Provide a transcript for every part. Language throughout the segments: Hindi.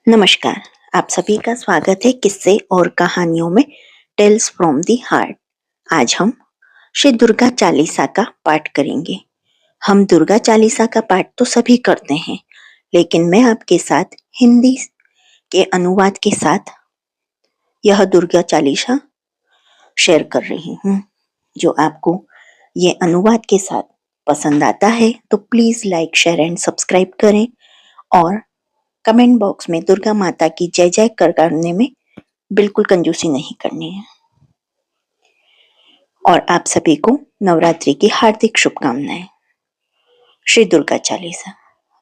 नमस्कार। आप सभी का स्वागत है किस्से और कहानियों में टेल्स फ्रॉम दी हार्ट। आज हम श्री दुर्गा चालीसा का पाठ करेंगे। हम दुर्गा चालीसा का पाठ तो सभी करते हैं, लेकिन मैं आपके साथ हिंदी के अनुवाद के साथ यह दुर्गा चालीसा शेयर कर रही हूँ। जो आपको ये अनुवाद के साथ पसंद आता है तो please like, share and subscribe करें और कमेंट बॉक्स में दुर्गा माता की जय जय करने में बिल्कुल कंजूसी नहीं करनी है। और आप सभी को नवरात्रि की हार्दिक शुभकामनाएं। श्री दुर्गा चालीसा।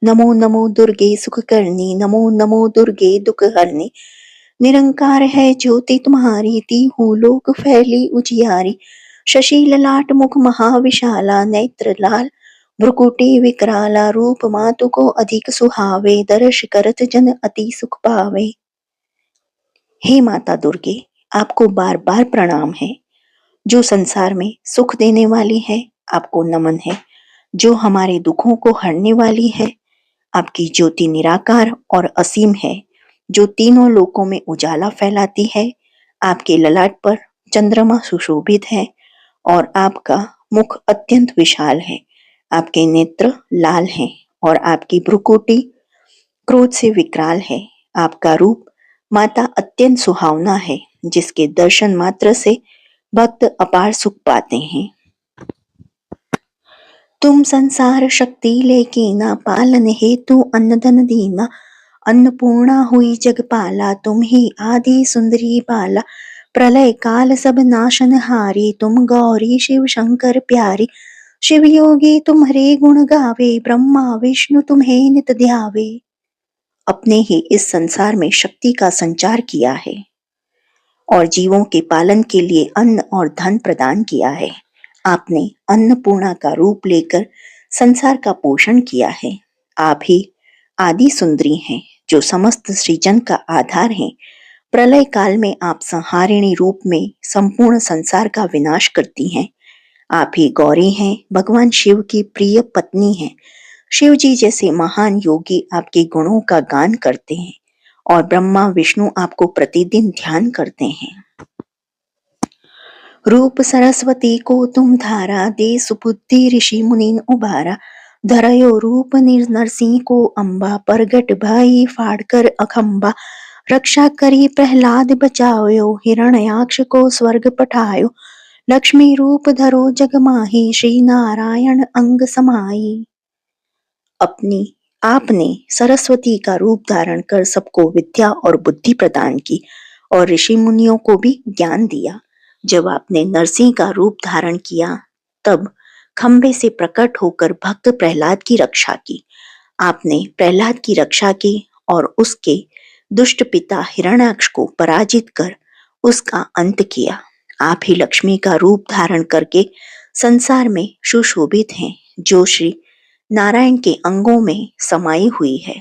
नमो नमो दुर्गे सुख करनी, नमो नमो दुर्गे दुख हरनी, निरंकार है ज्योति तुम्हारी, तीहू लोक फैली उजियारी, शशि ललाट मुख महाविशाला, नेत्र लाल भ्रुकुटी विकराला, रूप मातु को अधिक सुहावे, दर्श करत जन अति सुख पावे। हे माता दुर्गे, आपको बार बार प्रणाम है। जो संसार में सुख देने वाली है, आपको नमन है। जो हमारे दुखों को हरने वाली है, आपकी ज्योति निराकार और असीम है। जो तीनों लोकों में उजाला फैलाती है, आपके ललाट पर चंद्रमा सुशोभित है और आपका मुख अत्यंत विशाल है। आपके नेत्र लाल हैं और आपकी भ्रुकुटी क्रोध से विकराल है। आपका रूप माता अत्यंत सुहावना है, जिसके दर्शन मात्र से भक्त अपार सुख पाते हैं। तुम संसार शक्ति लेकीना, पालन हेतु अन्न धन दीना, अन्नपूर्णा हुई जगपाला, तुम ही आदि सुंदरी बाला, प्रलय काल सब नाशन हारी, तुम गौरी शिव शंकर प्यारी, शिव योगी तुम्हारे गुण गावे, ब्रह्मा विष्णु तुम्हें नित ध्यावे। अपने ही इस संसार में शक्ति का संचार किया है और जीवों के पालन के लिए अन्न और धन प्रदान किया है। आपने अन्नपूर्णा का रूप लेकर संसार का पोषण किया है। आप ही आदि सुंदरी हैं, जो समस्त सृजन का आधार हैं। प्रलय काल में आप संहारिणी रूप में संपूर्ण संसार का विनाश करती हैं। आप ही गौरी हैं, भगवान शिव की प्रिय पत्नी हैं। शिव जी जैसे महान योगी आपके गुणों का गान करते हैं और ब्रह्मा विष्णु आपको प्रतिदिन ध्यान करते हैं। रूप सरस्वती को तुम धारा, दे सुबुद्धि ऋषि मुनीन उबारा, धरयो रूप नरसिंह को अंबा, परगट भाई फाड़कर अखंबा, रक्षा करी प्रहलाद बचाओ, हिरण्याक्ष को स्वर्ग पठायो, लक्ष्मी रूप धरो जग माही, श्री नारायण अंग समाई। अपनी आपने सरस्वती का रूप धारण कर सबको विद्या और बुद्धि प्रदान की और ऋषि मुनियों को भी ज्ञान दिया। जब आपने नरसिंह का रूप धारण किया, तब खंबे से प्रकट होकर भक्त प्रहलाद की रक्षा की। आपने प्रहलाद की रक्षा की और उसके दुष्ट पिता हिरण्याक्ष को पराजित कर उसका अंत किया। आप ही लक्ष्मी का रूप धारण करके संसार में सुशोभित हैं, जो श्री नारायण के अंगों में समाई हुई है।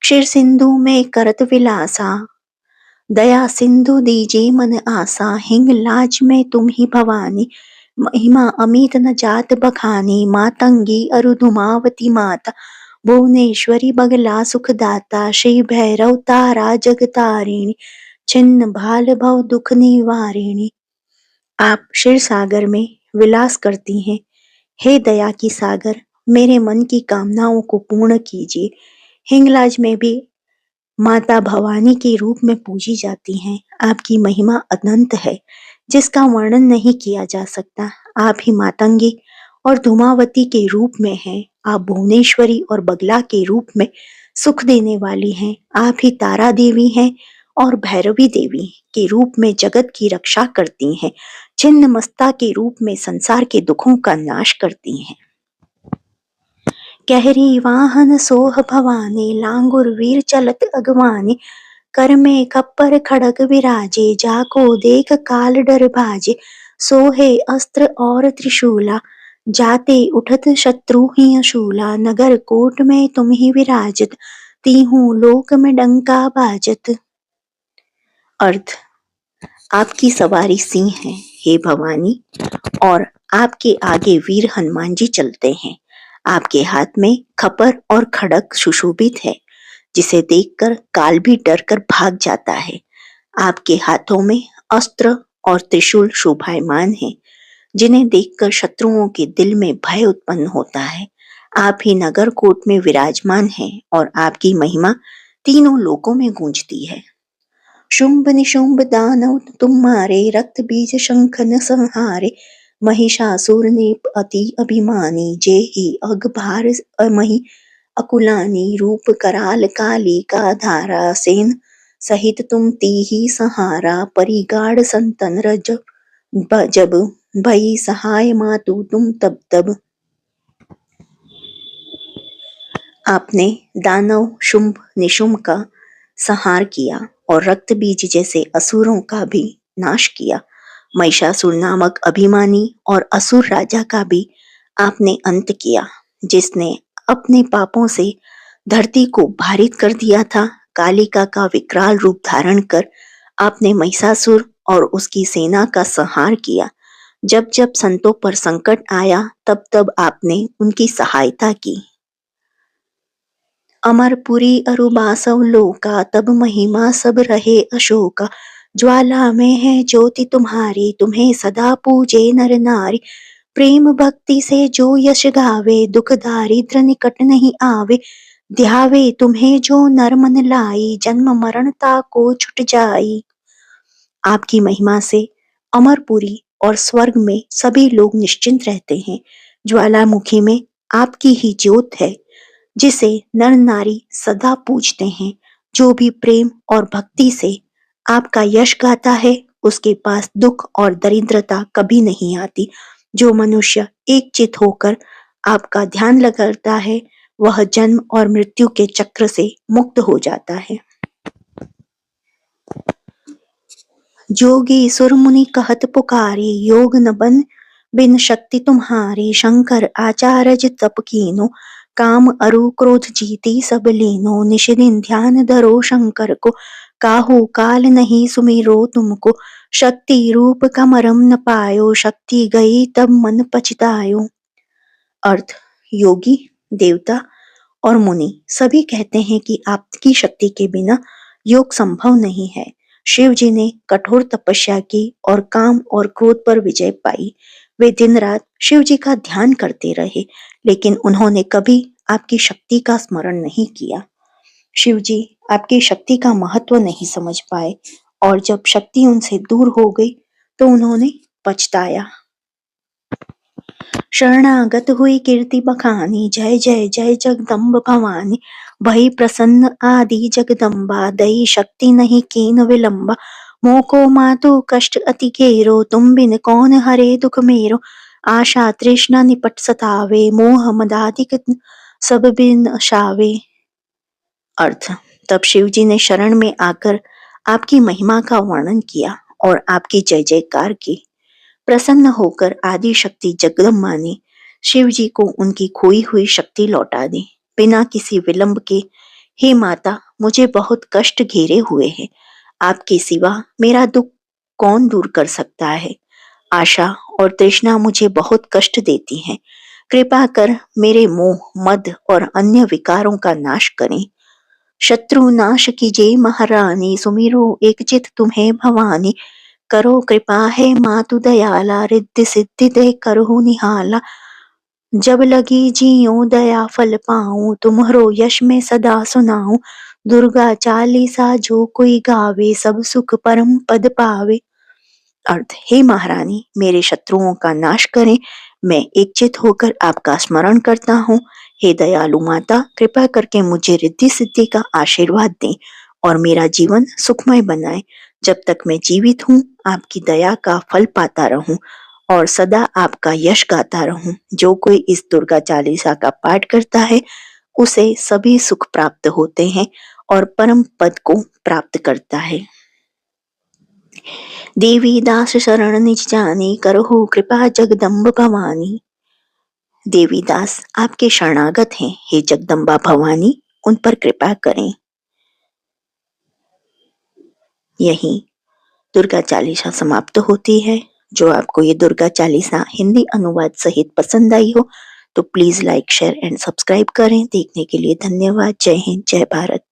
क्षीर सिंधु में करत विलासा, दया सिंधु दीजे मन आसा, हिंग लाज में तुम ही भवानी, महिमा अमित न जात बखानी, मातंगी अरुधुमावती माता, भुवनेश्वरी बगला सुखदाता, श्री भैरव तारा जगतारिणी, छिन्न भाल भव दुख निवारिणी। आप क्षीर सागर में विलास करती हैं। हे दया की सागर, मेरे मन की कामनाओं को पूर्ण कीजिए। हिंगलाज में भी माता भवानी के रूप में पूजी जाती हैं। आपकी महिमा अनंत है, जिसका वर्णन नहीं किया जा सकता। आप ही मातंगी और धूमावती के रूप में हैं। आप भुवनेश्वरी और बगला के रूप में सुख देने वाली हैं। आप ही तारा देवी हैं और भैरवी देवी के रूप में जगत की रक्षा करती हैं। छिन्न मस्ता के रूप में संसार के दुखों का नाश करती हैं। कहरी वाहन सोह भवानी, लांगुर वीर चलत अगवानी, कर में खप्पर खड़ग विराजे, जाको देख काल डर भाजे, सोहे अस्त्र और त्रिशूला, जाते उठत शत्रु ही अशूला, नगर कोट में तुम ही विराजत, तीहू लोक में डंका बाजत। अर्थ: आपकी सवारी सिंह है, हे भवानी, और आपके आगे वीर हनुमान जी चलते हैं। आपके हाथ में खपर और खड़ग सुशोभित है। जिसे देखकर काल भी डर कर भाग जाता है। आपके हाथों में अस्त्र और त्रिशूल शोभायमान है, जिन्हें देखकर शत्रुओं के दिल में भय उत्पन्न होता है। आप ही नगर कोट में विराजमान हैं और आपकी महिमा तीनों लोकों में गूंजती है। शुंभ निशुंभ दानव तुम्हारे, रक्त बीज शंख न संहारे। महिषासुर ने अति अभिमानी, जे ही अघ भार अमहि अकुलानी। रूप कराल काली का धारा, सेन सहित तुम तीही सहारा। परिगाढ़ संतन रज जब, भई सहाय मातु तुम तब तब। आपने दानव शुंभ निशुंभ का संहार किया और रक्त बीज जैसे असुरों का भी नाश किया। महिषासुर नामक अभिमानी और असुर राजा का भी आपने अंत किया, जिसने अपने पापों से धरती को भारित कर दिया था। कालिका का विकराल रूप धारण कर आपने महिषासुर और उसकी सेना का संहार किया। जब जब संतों पर संकट आया, तब तब आपने उनकी सहायता की। अमरपुरी अरुबासव लोका, तब महिमा सब रहे अशोका। ज्वाला में है ज्योति तुम्हारी, तुम्हें सदा पूजे नर नारी। प्रेम भक्ति से जो यश गावे, दुख दारिद्र निकट नहीं आवे। ध्यावे तुम्हें जो नर मन लाई, जन्म मरण ताको छुट जाई। आपकी महिमा से अमरपुरी और स्वर्ग में सभी लोग निश्चिंत रहते हैं। ज्वालामुखी में आपकी ही ज्योत है, जिसे नर नारी सदा पूजते हैं। जो भी प्रेम और भक्ति से आपका यश गाता है, उसके पास दुख और दरिद्रता कभी नहीं आती। जो मनुष्य एकचित होकर आपका ध्यान लगाता है, वह जन्म और मृत्यु के चक्र से मुक्त हो जाता है। जोगी सुर मुनि कहत पुकारी, योग न बन बिन शक्ति तुम्हारी। शंकर आचार्य तप कीनो, काम अरु क्रोध जीती सब लीनो। निश दिन ध्यान धरो शंकर को, काहू काल नहीं सुमिरो तुमको। शक्ति रूप का मरम न पायो, शक्ति गई तब मन पछतायो। अर्थ: योगी, देवता और मुनि सभी कहते हैं कि आपकी शक्ति के बिना योग संभव नहीं है। शिव जी ने कठोर तपस्या की और काम और क्रोध पर विजय पाई। वे दिन रात शिव जी का ध्यान करते रहे, लेकिन उन्होंने कभी आपकी शक्ति का स्मरण नहीं किया। शिव जी आपकी शक्ति का महत्व नहीं समझ पाए और जब शक्ति उनसे दूर हो गई तो उन्होंने पछताया। शरणागत हुई कीर्ति बखानी, जय जय जय जगदम्ब भवानी। भई प्रसन्न आदि जगदम्बा, दई शक्ति नहीं कीन विलंबा। मोको मातु कष्ट अति घेरो, तुम बिन कौन हरे दुख मेरो। आशा तृष्णा निपट सतावे, मोह मदाधिक सब बिन शावे। अर्थ: तब शिव जी ने शरण में आकर आपकी महिमा का वर्णन किया और आपकी जय जयकार की। प्रसन्न होकर आदि शक्ति जगदम्बा ने शिव जी को उनकी खोई हुई शक्ति लौटा दी। बिना किसी विलंब के, हे माता, मुझे बहुत कष्ट घेरे हुए हैं। आपके सिवा मेरा दुख कौन दूर कर सकता है। आशा और तृष्णा मुझे बहुत कष्ट देती हैं। कृपा कर मेरे मोह, मद और अन्य विकारों का नाश करें। शत्रु नाश कीजिए महारानी, सुमिरो एक चित तुम्हें भवानी। करो कृपा है मातु दयाला, रिद्धि सिद्धि दे करहु निहाला। जब लगी जियो दया फल पाऊं, तुम्हरो यश में सदा सुनाऊं। दुर्गा चालीसा जो कोई गावे, सब सुख परम पद पावे। अर्थ: हे महारानी, मेरे शत्रुओं का नाश करें। मैं एकचित होकर आपका स्मरण करता हूँ। हे दयालु माता, कृपा करके मुझे रिद्धि सिद्धि का आशीर्वाद दें और मेरा जीवन सुखमय बनाएं। जब तक मैं जीवित हूँ, आपकी दया का फल पाता रहूं और सदा आपका यश गाता रहूं। जो कोई इस दुर्गा चालीसा का पाठ करता है, उसे सभी सुख प्राप्त होते हैं और परम पद को प्राप्त करता है। देवी दास शरण निज जानी, करहु कृपा जगदम्ब भवानी। देवी दास आपके शरणागत हैं, हे जगदम्बा भवानी, उन पर कृपा करें। यही दुर्गा चालीसा समाप्त होती है। जो आपको ये दुर्गा चालीसा हिंदी अनुवाद सहित पसंद आई हो तो please like, share and subscribe करें। देखने के लिए धन्यवाद। जय हिंद, जय भारत।